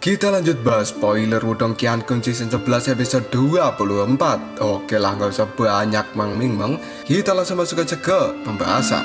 Kita lanjut bahas spoiler Wudong Qiankun season 11 episode 24. Oke lah, nggak usah banyak meng. Kita langsung masuk aja ke pembahasan.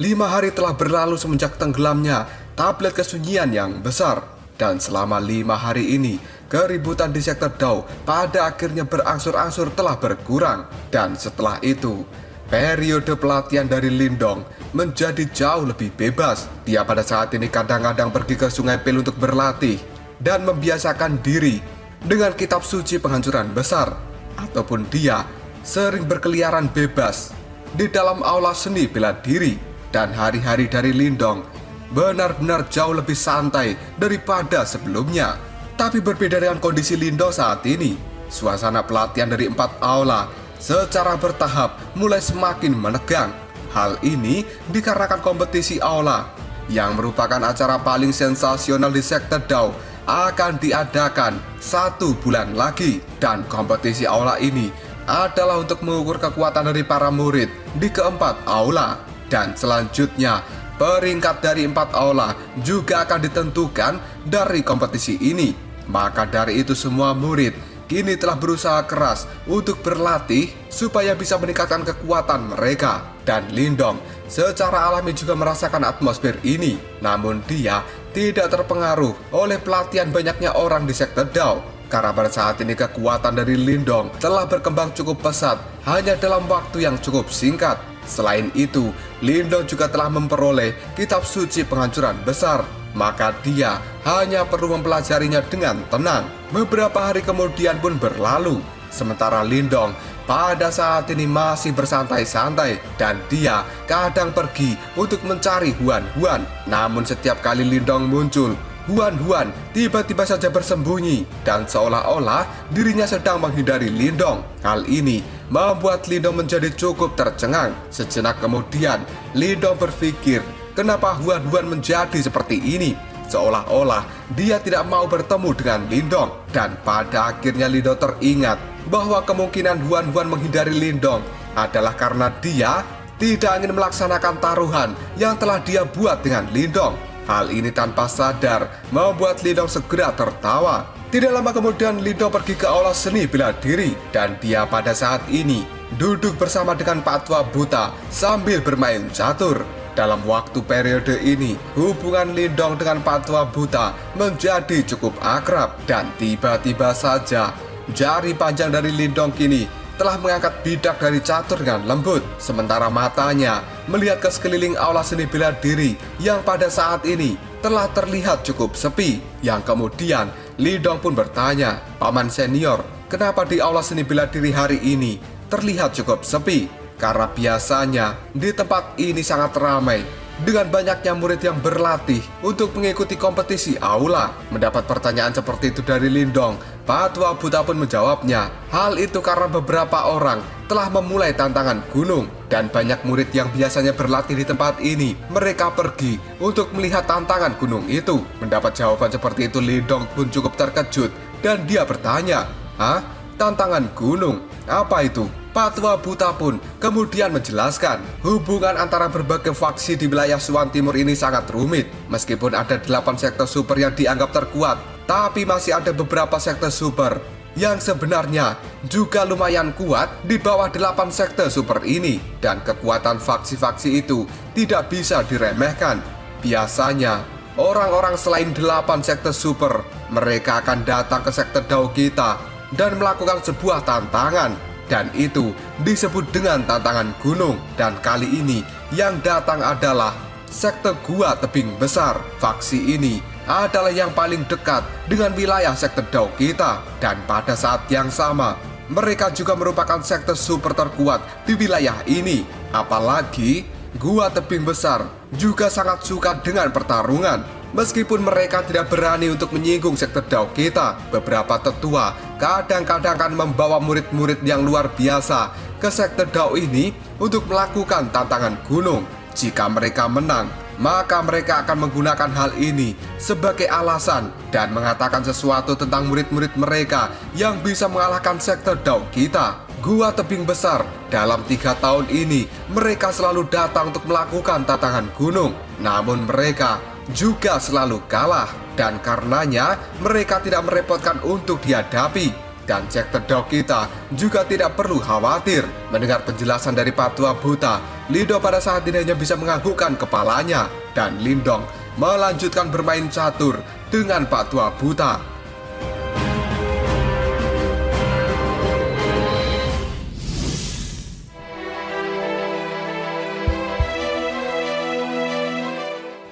Lima hari telah berlalu semenjak tenggelamnya tablet kesunyian yang besar. Dan selama 5 hari ini, keributan di sektor Dao pada akhirnya berangsur-angsur telah berkurang. Dan setelah itu, periode pelatihan dari Lindong menjadi jauh lebih bebas. Dia pada saat ini kadang-kadang pergi ke Sungai Pil untuk berlatih dan membiasakan diri dengan kitab suci penghancuran besar. Ataupun dia sering berkeliaran bebas di dalam aula seni bela diri. Dan hari-hari dari Lindong benar-benar jauh lebih santai daripada sebelumnya. Tapi berbeda dengan kondisi Lindong saat ini, suasana pelatihan dari 4 aula secara bertahap mulai semakin menegang. Hal ini dikarenakan kompetisi aula yang merupakan acara paling sensasional di sektor Dao akan diadakan 1 bulan lagi. Dan kompetisi aula ini adalah untuk mengukur kekuatan dari para murid di keempat aula. Dan selanjutnya, peringkat dari 4 aula juga akan ditentukan dari kompetisi ini. Maka dari itu semua murid kini telah berusaha keras untuk berlatih supaya bisa meningkatkan kekuatan mereka. Dan Lindong secara alami juga merasakan atmosfer ini. Namun dia tidak terpengaruh oleh pelatihan banyaknya orang di sektor Dao. Karena pada saat ini kekuatan dari Lindong telah berkembang cukup pesat hanya dalam waktu yang cukup singkat. Selain itu, Lindong juga telah memperoleh kitab suci penghancuran besar. Maka dia hanya perlu mempelajarinya dengan tenang. Beberapa hari kemudian pun berlalu. Sementara Lindong pada saat ini masih bersantai-santai. Dan dia kadang pergi untuk mencari Huan-Huan. Namun setiap kali Lindong muncul, Huan-Huan tiba-tiba saja bersembunyi dan seolah-olah dirinya sedang menghindari Lindong. Hal ini membuat Lindong menjadi cukup tercengang. Sejenak kemudian, Lindong berpikir kenapa Huan-Huan menjadi seperti ini. Seolah-olah dia tidak mau bertemu dengan Lindong. Dan pada akhirnya Lindong teringat bahwa kemungkinan Huan-Huan menghindari Lindong adalah karena dia tidak ingin melaksanakan taruhan yang telah dia buat dengan Lindong. Hal ini tanpa sadar membuat Lindong segera tertawa. Tidak lama kemudian Lindong pergi ke aula seni bela diri. Dan dia pada saat ini duduk bersama dengan Pak Tua Buta sambil bermain catur. Dalam waktu periode ini, hubungan Lindong dengan Pak Tua Buta menjadi cukup akrab. Dan tiba-tiba saja jari panjang dari Lindong kini telah mengangkat bidak dari catur dengan lembut. Sementara matanya melihat ke sekeliling aula seni bela diri yang pada saat ini telah terlihat cukup sepi. Yang kemudian Lindong pun bertanya, "Paman senior, kenapa di aula seni bela diri hari ini terlihat cukup sepi?" Karena biasanya di tempat ini sangat ramai dengan banyaknya murid yang berlatih untuk mengikuti kompetisi aula. Mendapat pertanyaan seperti itu dari Lindong, Pak Tua Buta pun menjawabnya, hal itu karena beberapa orang telah memulai tantangan gunung. Dan banyak murid yang biasanya berlatih di tempat ini, mereka pergi untuk melihat tantangan gunung itu. Mendapat jawaban seperti itu, Lindong pun cukup terkejut dan dia bertanya, "Hah? Tantangan gunung? Apa itu?" Pak Tua Buta pun kemudian menjelaskan, hubungan antara berbagai faksi di wilayah Suan Timur ini sangat rumit. Meskipun ada 8 sektor super yang dianggap terkuat, tapi masih ada beberapa sektor super yang sebenarnya juga lumayan kuat di bawah 8 sektor super ini. Dan kekuatan faksi-faksi itu tidak bisa diremehkan. Biasanya orang-orang selain 8 sektor super, mereka akan datang ke sektor Dao kita dan melakukan sebuah tantangan. Dan itu disebut dengan tantangan gunung. Dan kali ini yang datang adalah sektor Gua Tebing Besar. Faksi ini adalah yang paling dekat dengan wilayah sektor Dao kita. Dan pada saat yang sama, mereka juga merupakan sektor super terkuat di wilayah ini. Apalagi Gua Tebing Besar juga sangat suka dengan pertarungan. Meskipun mereka tidak berani untuk menyinggung sektor Dao kita, beberapa tetua kadang-kadang akan membawa murid-murid yang luar biasa ke sektor Dao ini untuk melakukan tantangan gunung. Jika mereka menang, maka mereka akan menggunakan hal ini sebagai alasan dan mengatakan sesuatu tentang murid-murid mereka yang bisa mengalahkan sektor Dao kita. Gua Tebing Besar, dalam 3 tahun ini mereka selalu datang untuk melakukan tantangan gunung. Namun mereka juga selalu kalah, dan karenanya mereka tidak merepotkan untuk dihadapi. Dan sektor Dao kita juga tidak perlu khawatir. Mendengar penjelasan dari Patua Buta, Lindong pada saat ini hanya bisa menganggukkan kepalanya. Dan Lindong melanjutkan bermain catur dengan Patua Buta.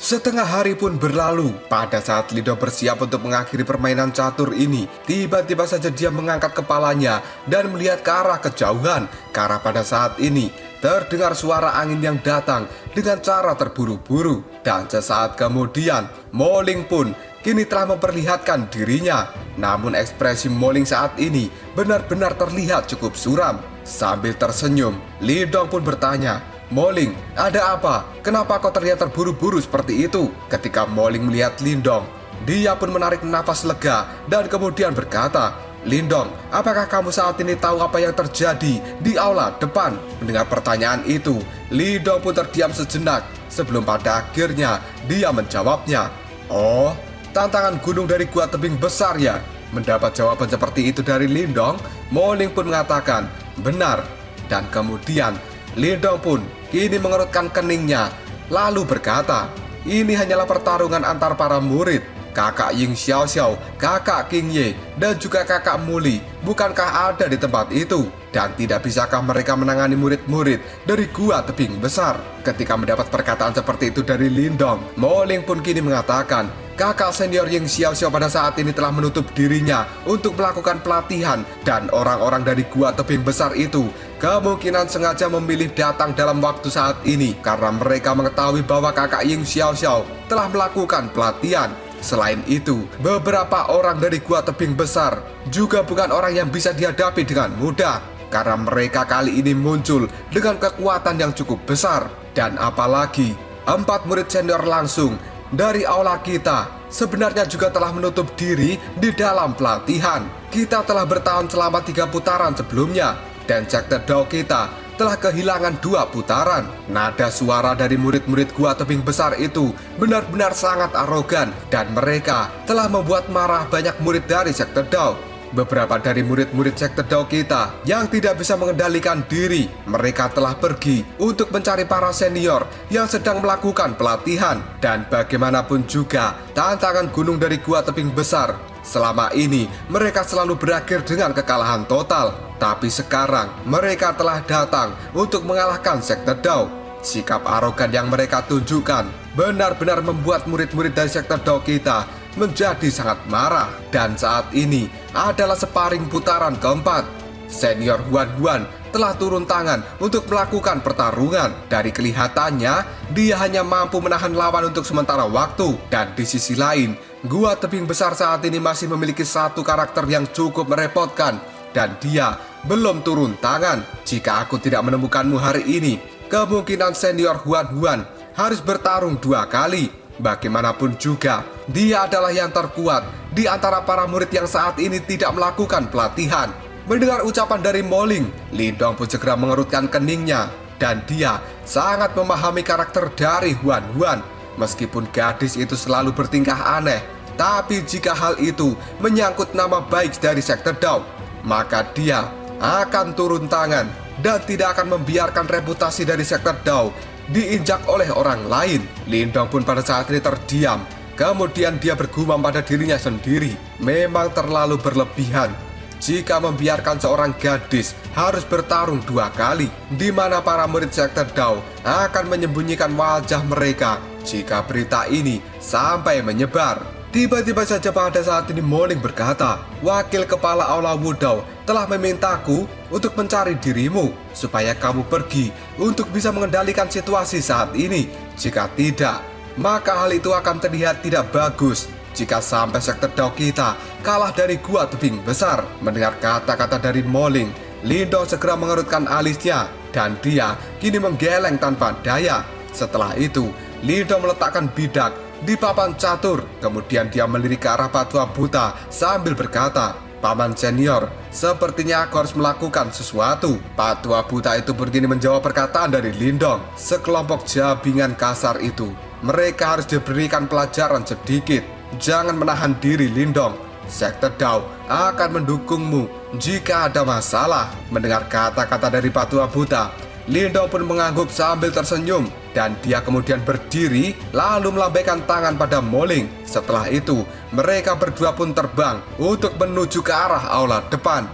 Setengah hari pun berlalu. Pada saat Lindong bersiap untuk mengakhiri permainan catur ini, tiba-tiba saja dia mengangkat kepalanya dan melihat ke arah kejauhan. Karena pada saat ini terdengar suara angin yang datang dengan cara terburu-buru. Dan sesaat kemudian, Moling pun kini telah memperlihatkan dirinya. Namun ekspresi Moling saat ini benar-benar terlihat cukup suram. Sambil tersenyum, Lindong pun bertanya, "Moling, ada apa? Kenapa kau terlihat terburu-buru seperti itu?" Ketika Moling melihat Lindong, dia pun menarik nafas lega dan kemudian berkata, "Lindong, apakah kamu saat ini tahu apa yang terjadi di aula depan?" Mendengar pertanyaan itu, Lindong pun terdiam sejenak sebelum pada akhirnya dia menjawabnya, "Oh, tantangan gunung dari Gua Tebing Besar ya?" Mendapat jawaban seperti itu dari Lindong, Moling pun mengatakan, "Benar." Dan kemudian Lindong pun kini mengerutkan keningnya, lalu berkata, "Ini hanyalah pertarungan antar para murid. Kakak Ying Xiaoxiao, kakak King Ye, dan juga kakak Muli bukankah ada di tempat itu? Dan tidak bisakah mereka menangani murid-murid dari Gua Tebing Besar?" Ketika mendapat perkataan seperti itu dari Lindong, Moling pun kini mengatakan, kakak senior Ying Xiaoxiao pada saat ini telah menutup dirinya untuk melakukan pelatihan, dan orang-orang dari Gua Tebing Besar itu kemungkinan sengaja memilih datang dalam waktu saat ini karena mereka mengetahui bahwa kakak Ying Xiaoxiao telah melakukan pelatihan. Selain itu, beberapa orang dari Gua Tebing Besar juga bukan orang yang bisa dihadapi dengan mudah karena mereka kali ini muncul dengan kekuatan yang cukup besar. Dan apalagi 4 murid senior langsung dari aula kita sebenarnya juga telah menutup diri di dalam pelatihan. Kita telah bertahan selama 3 putaran sebelumnya, dan sektor Dao kita telah kehilangan 2 putaran. Nada suara dari murid-murid Gua Tebing Besar itu benar-benar sangat arogan, dan mereka telah membuat marah banyak murid dari sektor Dao. Beberapa dari murid-murid sektor Dao kita yang tidak bisa mengendalikan diri, mereka telah pergi untuk mencari para senior yang sedang melakukan pelatihan. Dan bagaimanapun juga, tantangan gunung dari Gua Tebing Besar selama ini mereka selalu berakhir dengan kekalahan total. Tapi sekarang mereka telah datang untuk mengalahkan sektor Dao. Sikap arogan yang mereka tunjukkan benar-benar membuat murid-murid dari sektor Dao kita menjadi sangat marah. Dan saat ini adalah sparring putaran keempat. Senior Huan telah turun tangan untuk melakukan pertarungan. Dari kelihatannya, dia hanya mampu menahan lawan untuk sementara waktu. Dan di sisi lain, Gua Tebing Besar saat ini masih memiliki satu karakter yang cukup merepotkan, dan dia belum turun tangan. Jika aku tidak menemukanmu hari ini, kemungkinan senior Huan harus bertarung 2 kali. Bagaimanapun juga, dia adalah yang terkuat di antara para murid yang saat ini tidak melakukan pelatihan. Mendengar ucapan dari Moling, Lindong pun segera mengerutkan keningnya, dan dia sangat memahami karakter dari Huan. Meskipun gadis itu selalu bertingkah aneh, tapi jika hal itu menyangkut nama baik dari sektor Dao, maka dia akan turun tangan dan tidak akan membiarkan reputasi dari sektor Dao diinjak oleh orang lain. Lindong pun pada saat ini terdiam. Kemudian dia bergumam pada dirinya sendiri, memang terlalu berlebihan jika membiarkan seorang gadis harus bertarung 2 kali, di mana para murid sektor Dao akan menyembunyikan wajah mereka jika berita ini sampai menyebar. Tiba-tiba saja pada saat ini Moling berkata, "Wakil kepala aula Wudao telah memintaku untuk mencari dirimu supaya kamu pergi untuk bisa mengendalikan situasi saat ini. Jika tidak, maka hal itu akan terlihat tidak bagus jika sampai sektor Dao kita kalah dari Gua Tebing Besar." Mendengar kata-kata dari Moling, Lindong segera mengerutkan alisnya dan dia kini menggeleng tanpa daya. Setelah itu, Lindong meletakkan bidak di papan catur. Kemudian dia melirik ke arah Patua Buta sambil berkata, Paman senior, sepertinya aku harus melakukan sesuatu. Pak tua buta itu berdiri menjawab perkataan dari Lindong. Sekelompok jabingan kasar itu, mereka harus diberikan pelajaran sedikit. Jangan menahan diri, Lindong. Sekte Dao akan mendukungmu jika ada masalah. Mendengar kata-kata dari Pak tua buta, Lindong pun mengangguk sambil tersenyum, dan dia kemudian berdiri lalu melambaikan tangan pada Moling. Setelah itu, mereka berdua pun terbang untuk menuju ke arah aula depan.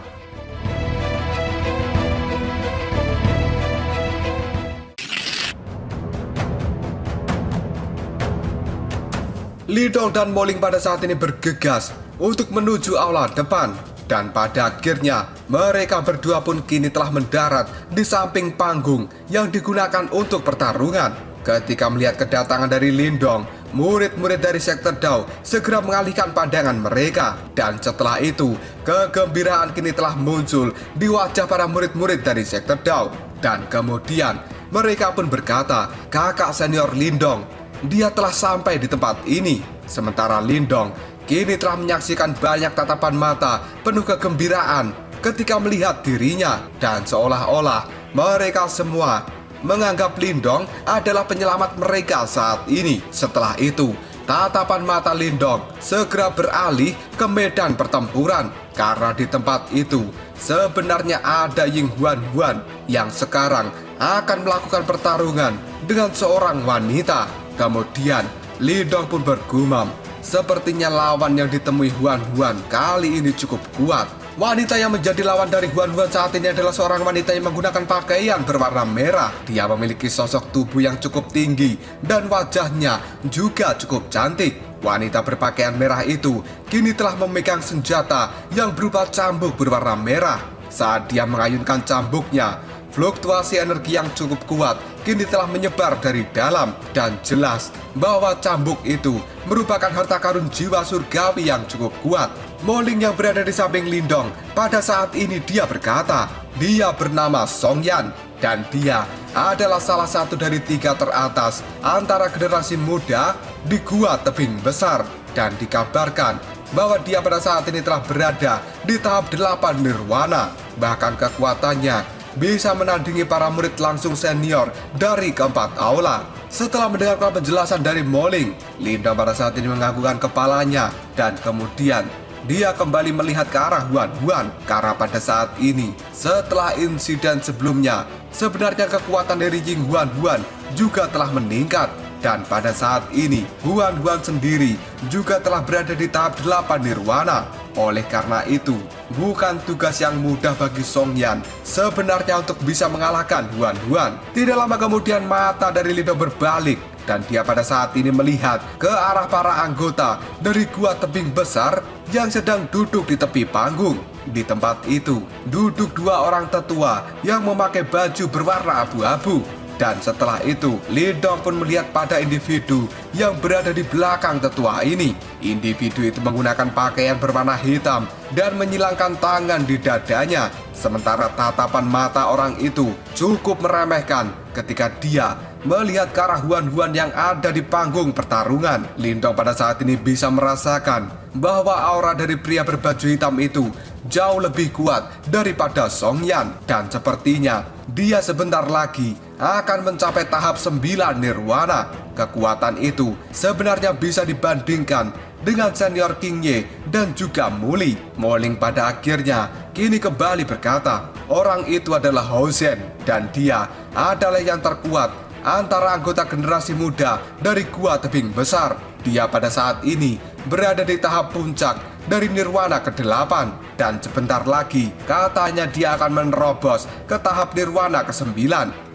Lindong dan Moling pada saat ini bergegas untuk menuju aula depan. Dan pada akhirnya, mereka berdua pun kini telah mendarat di samping panggung yang digunakan untuk pertarungan. Ketika melihat kedatangan dari Lindong, murid-murid dari Sekte Dao segera mengalihkan pandangan mereka. Dan setelah itu, kegembiraan kini telah muncul di wajah para murid-murid dari Sekte Dao. Dan kemudian, mereka pun berkata, kakak senior Lindong, dia telah sampai di tempat ini. Sementara Lindong kini telah menyaksikan banyak tatapan mata penuh kegembiraan ketika melihat dirinya, dan seolah-olah mereka semua menganggap Lindong adalah penyelamat mereka saat ini. Setelah itu, tatapan mata Lindong segera beralih ke medan pertempuran, karena di tempat itu sebenarnya ada Ying Huan yang sekarang akan melakukan pertarungan dengan seorang wanita. Kemudian Lindong pun bergumam, sepertinya lawan yang ditemui Huan kali ini cukup kuat. Wanita yang menjadi lawan dari Huan saat ini adalah seorang wanita yang menggunakan pakaian berwarna merah. Dia memiliki sosok tubuh yang cukup tinggi dan wajahnya juga cukup cantik. Wanita berpakaian merah itu kini telah memegang senjata yang berupa cambuk berwarna merah. Saat dia mengayunkan cambuknya, fluktuasi energi yang cukup kuat kini telah menyebar dari dalam, dan jelas bahwa cambuk itu merupakan harta karun jiwa surgawi yang cukup kuat. Moling yang berada di samping Lindong pada saat ini dia berkata, dia bernama Song Yan, dan dia adalah salah satu dari 3 teratas antara generasi muda di Gua Tebing Besar, dan dikabarkan bahwa dia pada saat ini telah berada di tahap 8 Nirwana. Bahkan kekuatannya bisa menandingi para murid langsung senior dari keempat aula. Setelah mendengarkan penjelasan dari Moling, Lindong pada saat ini menganggukkan kepalanya, dan kemudian dia kembali melihat ke arah Huan karena pada saat ini, setelah insiden sebelumnya, sebenarnya kekuatan dari Ying Huan juga telah meningkat. Dan pada saat ini, Huan sendiri juga telah berada di tahap 8 Nirwana. Oleh karena itu, bukan tugas yang mudah bagi Song Yan sebenarnya untuk bisa mengalahkan Huan. Tidak lama kemudian mata dari Lindong berbalik, dan dia pada saat ini melihat ke arah para anggota dari Gua Tebing Besar yang sedang duduk di tepi panggung. Di tempat itu, duduk 2 orang tetua yang memakai baju berwarna abu-abu. Dan setelah itu, Lindong pun melihat pada individu yang berada di belakang tetua ini. Individu itu menggunakan pakaian berwarna hitam dan menyilangkan tangan di dadanya. Sementara tatapan mata orang itu cukup meremehkan ketika dia melihat ke arah Huan yang ada di panggung pertarungan. Lindong pada saat ini bisa merasakan bahwa aura dari pria berbaju hitam itu jauh lebih kuat daripada Song Yan, dan sepertinya dia sebentar lagi akan mencapai tahap 9 Nirwana. Kekuatan itu sebenarnya bisa dibandingkan dengan senior King Ye dan juga Muli. Moling pada akhirnya kini kembali berkata, orang itu adalah Hao Zhen, dan dia adalah yang terkuat antara anggota generasi muda dari Gua Tebing Besar. Dia pada saat ini berada di tahap puncak dari Nirwana ke-8, dan sebentar lagi katanya dia akan menerobos ke tahap Nirwana ke-9.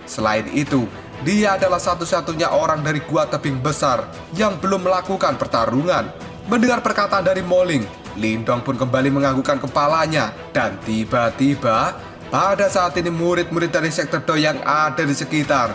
Selain itu, dia adalah satu-satunya orang dari Gua Tebing Besar yang belum melakukan pertarungan. Mendengar perkataan dari Moling, Lindong pun kembali menganggukkan kepalanya, dan tiba-tiba pada saat ini murid-murid dari Sekte Dao yang ada di sekitar,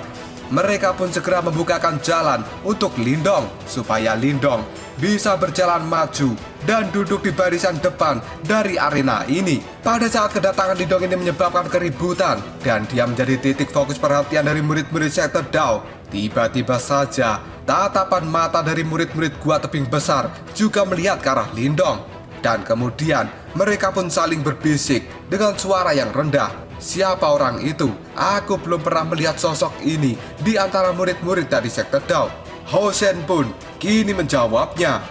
mereka pun segera membukakan jalan untuk Lindong supaya Lindong bisa berjalan maju dan duduk di barisan depan dari arena ini. Pada saat kedatangan Lindong ini menyebabkan keributan dan dia menjadi titik fokus perhatian dari murid-murid Sekte Dao, tiba-tiba saja tatapan mata dari murid-murid Gua Tebing Besar juga melihat ke arah Lindong. Dan kemudian mereka pun saling berbisik dengan suara yang rendah. Siapa orang itu? Aku belum pernah melihat sosok ini di antara murid-murid dari sekte Dao. Hao Shen pun kini menjawabnya.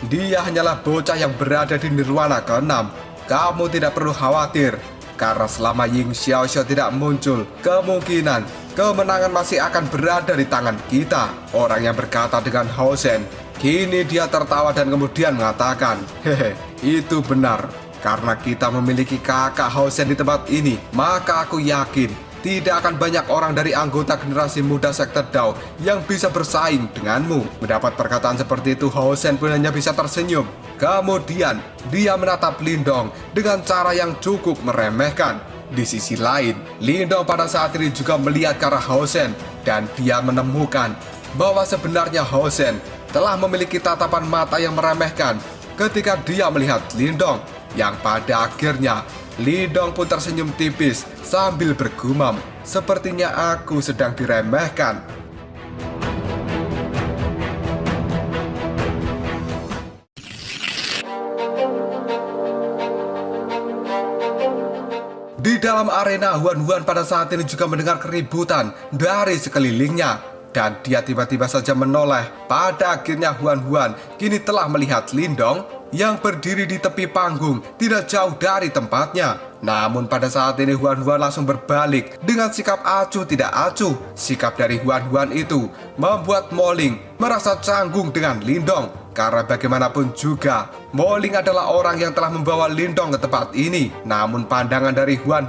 Dia hanyalah bocah yang berada di nirwana ke-6. Kamu tidak perlu khawatir, karena selama Ying Xiaoxiao tidak muncul, kemungkinan kemenangan masih akan berada di tangan kita. Orang yang berkata dengan Hao Shen. Kini dia tertawa dan kemudian mengatakan, hehe, itu benar. Karena kita memiliki kakak Hao Shen di tempat ini, maka aku yakin tidak akan banyak orang dari anggota generasi muda sekte Dao yang bisa bersaing denganmu. Mendapat perkataan seperti itu, Hao Shen pun hanya bisa tersenyum. Kemudian dia menatap Lindong dengan cara yang cukup meremehkan. Di sisi lain, Lindong pada saat ini juga melihat ke arah Hao Shen dan dia menemukan bahwa sebenarnya Hao Shen telah memiliki tatapan mata yang meremehkan ketika dia melihat Lindong, yang pada akhirnya Lindong pun tersenyum tipis sambil bergumam, sepertinya aku sedang diremehkan. Di dalam arena, Huan pada saat ini juga mendengar keributan dari sekelilingnya. Dan dia tiba-tiba saja menoleh. Pada akhirnya Huan kini telah melihat Lindong yang berdiri di tepi panggung tidak jauh dari tempatnya. Namun pada saat ini Huan langsung berbalik dengan sikap acuh tidak acuh. Sikap dari Huan itu membuat Mo Ling merasa canggung dengan Lindong. Karena bagaimanapun juga, Mo Ling adalah orang yang telah membawa Lindong ke tempat ini. Namun pandangan dari Huan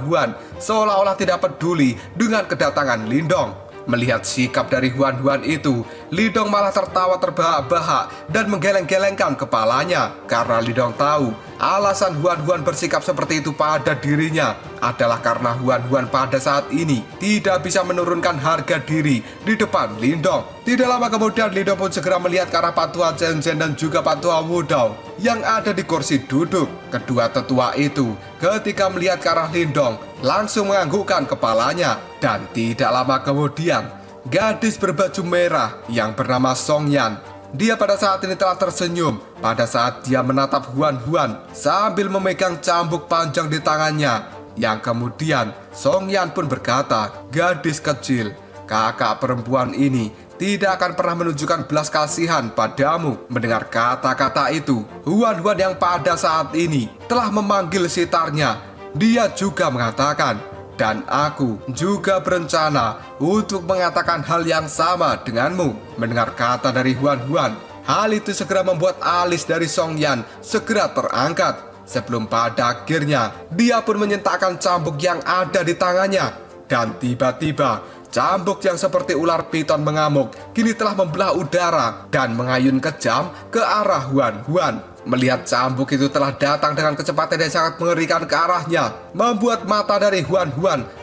seolah-olah tidak peduli dengan kedatangan Lindong. Melihat sikap dari Huan itu, Lindong malah tertawa terbahak-bahak dan menggeleng-gelengkan kepalanya. Karena Lindong tahu alasan Huan bersikap seperti itu pada dirinya adalah karena Huan pada saat ini tidak bisa menurunkan harga diri di depan Lindong. Tidak lama kemudian Lindong pun segera melihat ke arah Patua Zhen dan juga Patua Wudao yang ada di kursi duduk. Kedua tetua itu ketika melihat ke arah Lindong langsung menganggukkan kepalanya. Dan tidak lama kemudian, gadis berbaju merah yang bernama Song Yan, dia pada saat ini telah tersenyum pada saat dia menatap Huan sambil memegang cambuk panjang di tangannya. Yang kemudian Song Yan pun berkata, gadis kecil, kakak perempuan ini tidak akan pernah menunjukkan belas kasihan padamu. Mendengar kata-kata itu, Huan yang pada saat ini telah memanggil sitarnya. Dia juga mengatakan, dan aku juga berencana untuk mengatakan hal yang sama denganmu. Mendengar kata dari Huan, hal itu segera membuat alis dari Song Yan segera terangkat. Sebelum pada akhirnya dia pun menyentakkan cambuk yang ada di tangannya. Dan tiba-tiba cambuk yang seperti ular piton mengamuk kini telah membelah udara dan mengayun kejam ke arah Huan. Melihat cambuk itu telah datang dengan kecepatan yang sangat mengerikan ke arahnya, membuat mata dari Huan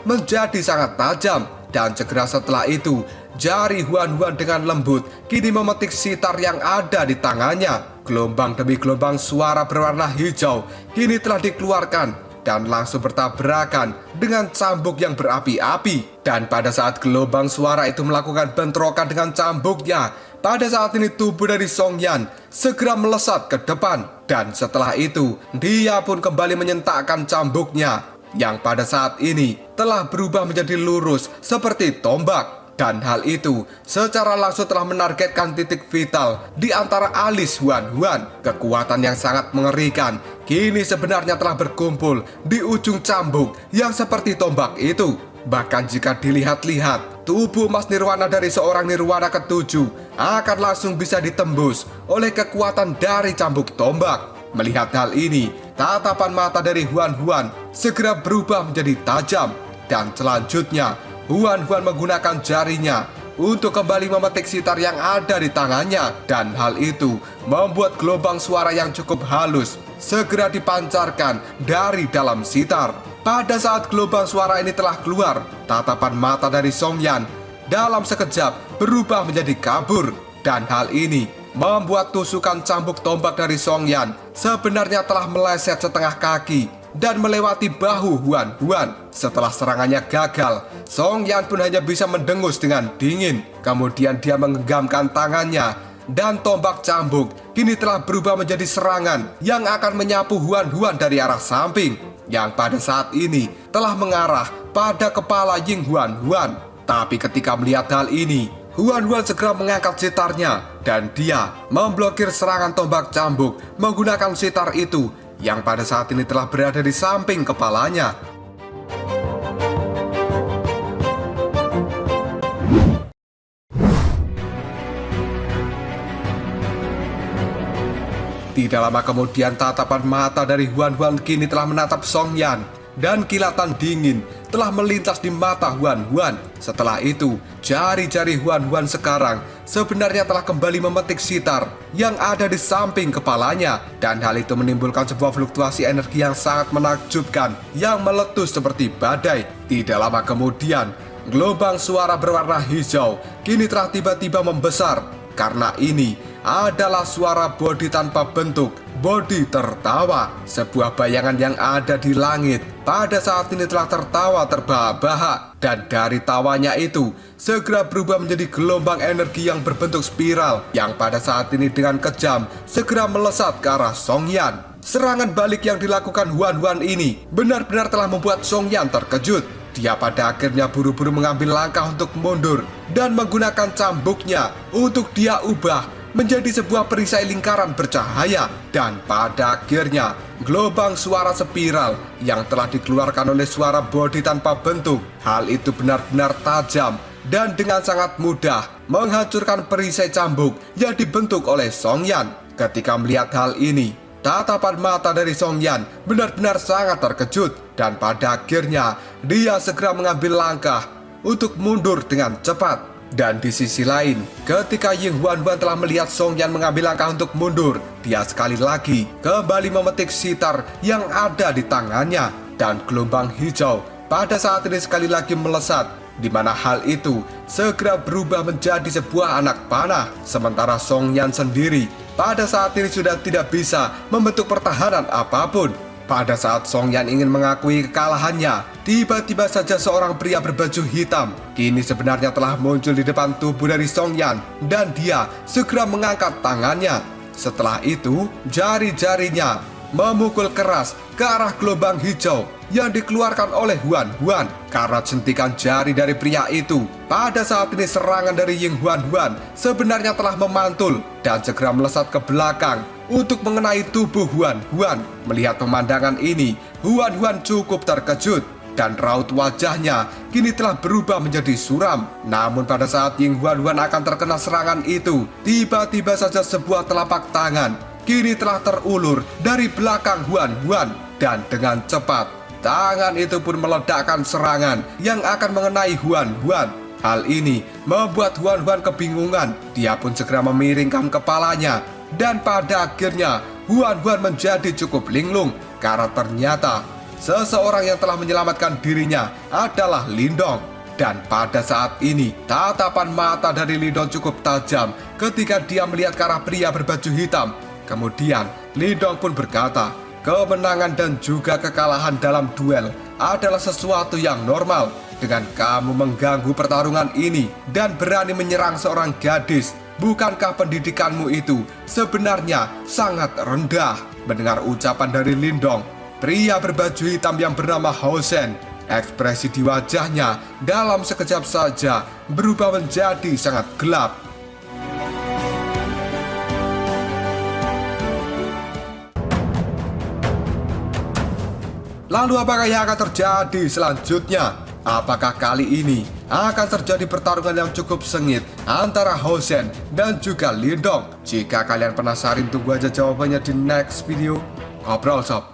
menjadi sangat tajam. Dan segera setelah itu, jari Huan dengan lembut kini memetik sitar yang ada di tangannya. Gelombang demi gelombang suara berwarna hijau kini telah dikeluarkan dan langsung bertabrakan dengan cambuk yang berapi-api. Dan pada saat gelombang suara itu melakukan bentrokan dengan cambuknya, pada saat ini tubuh dari Song Yan segera melesat ke depan. Dan setelah itu, dia pun kembali menyentakkan cambuknya yang pada saat ini telah berubah menjadi lurus seperti tombak. Dan hal itu secara langsung telah menargetkan titik vital di antara alis Huan. Kekuatan yang sangat mengerikan kini sebenarnya telah berkumpul di ujung cambuk yang seperti tombak itu. Bahkan jika dilihat-lihat, tubuh emas nirwana dari seorang nirwana ke-7 akan langsung bisa ditembus oleh kekuatan dari cambuk tombak. Melihat hal ini, tatapan mata dari Huan segera berubah menjadi tajam. Dan selanjutnya, Huan menggunakan jarinya untuk kembali memetik sitar yang ada di tangannya. Dan hal itu membuat gelombang suara yang cukup halus segera dipancarkan dari dalam sitar. Pada saat gelombang suara ini telah keluar, tatapan mata dari Song Yan dalam sekejap berubah menjadi kabur. Dan hal ini membuat tusukan cambuk tombak dari Song Yan sebenarnya telah meleset setengah kaki dan melewati bahu Huan. Setelah serangannya gagal, Song Yan pun hanya bisa mendengus dengan dingin. Kemudian dia menggenggamkan tangannya dan tombak cambuk kini telah berubah menjadi serangan yang akan menyapu Huan-Huan dari arah samping, yang pada saat ini telah mengarah pada kepala Ying Huan-Huan. Tapi ketika melihat hal ini, Huan-Huan segera mengangkat sitarnya dan dia memblokir serangan tombak cambuk menggunakan sitar itu yang pada saat ini telah berada di samping kepalanya. Tidak lama kemudian tatapan mata dari Huan-Huan kini telah menatap Song Yan dan kilatan dingin telah melintas di mata Huan-Huan. Setelah itu, jari-jari Huan-Huan sekarang sebenarnya telah kembali memetik sitar yang ada di samping kepalanya, dan hal itu menimbulkan sebuah fluktuasi energi yang sangat menakjubkan yang meletus seperti badai. Tidak lama kemudian, gelombang suara berwarna hijau kini telah tiba-tiba membesar, karena ini adalah suara bodi tanpa bentuk, bodi tertawa. Sebuah bayangan yang ada di langit pada saat ini telah tertawa terbahak-bahak, dan dari tawanya itu segera berubah menjadi gelombang energi yang berbentuk spiral yang pada saat ini dengan kejam segera melesat ke arah Song Yan. Serangan balik yang dilakukan Huan-Huan ini benar-benar telah membuat Song Yan terkejut. Dia pada akhirnya buru-buru mengambil langkah untuk mundur dan menggunakan cambuknya untuk dia ubah menjadi sebuah perisai lingkaran bercahaya, dan pada akhirnya gelombang suara spiral yang telah dikeluarkan oleh suara bodi tanpa bentuk, hal itu benar-benar tajam dan dengan sangat mudah menghancurkan perisai cambuk yang dibentuk oleh Song Yan. Ketika melihat hal ini, tatapan mata dari Song Yan benar-benar sangat terkejut, dan pada akhirnya dia segera mengambil langkah untuk mundur dengan cepat. Dan di sisi lain, ketika Ying Huan-Huan telah melihat Song Yan mengambil langkah untuk mundur, dia sekali lagi kembali memetik sitar yang ada di tangannya, dan gelombang hijau pada saat ini sekali lagi melesat, di mana hal itu segera berubah menjadi sebuah anak panah. Sementara Song Yan sendiri pada saat ini sudah tidak bisa membentuk pertahanan apapun. Pada saat Song Yan ingin mengakui kekalahannya, tiba-tiba saja seorang pria berbaju hitam kini sebenarnya telah muncul di depan tubuh dari Song Yan, dan dia segera mengangkat tangannya. Setelah itu, jari-jarinya memukul keras ke arah gelombang hijau yang dikeluarkan oleh Huan-Huan. Karena sentikan jari dari pria itu, pada saat ini serangan dari Ying Huan-Huan sebenarnya telah memantul dan segera melesat ke belakang untuk mengenai tubuh Huan-Huan. Melihat pemandangan ini, Huan-Huan cukup terkejut dan raut wajahnya kini telah berubah menjadi suram. Namun pada saat Ying Huan-Huan akan terkena serangan itu, tiba-tiba saja sebuah telapak tangan kini telah terulur dari belakang Huan-Huan, dan dengan cepat tangan itu pun meledakkan serangan yang akan mengenai Huan-Huan. Hal ini membuat Huan-Huan kebingungan. Dia pun segera memiringkan kepalanya, dan pada akhirnya Huan-Huan menjadi cukup linglung karena ternyata seseorang yang telah menyelamatkan dirinya adalah Lindong. Dan pada saat ini tatapan mata dari Lindong cukup tajam ketika dia melihat ke arah pria berbaju hitam. Kemudian Lindong pun berkata, kemenangan dan juga kekalahan dalam duel adalah sesuatu yang normal. Dengan kamu mengganggu pertarungan ini dan berani menyerang seorang gadis, bukankah pendidikanmu itu sebenarnya sangat rendah? Mendengar ucapan dari Lindong, pria berbaju hitam yang bernama Hao Shen, ekspresi di wajahnya dalam sekejap saja berubah menjadi sangat gelap. Lalu apakah yang akan terjadi selanjutnya? Apakah kali ini akan terjadi pertarungan yang cukup sengit antara Hao Shen dan juga Lindong? Jika kalian penasaran, tunggu aja jawabannya di next video. Ngobrol sob.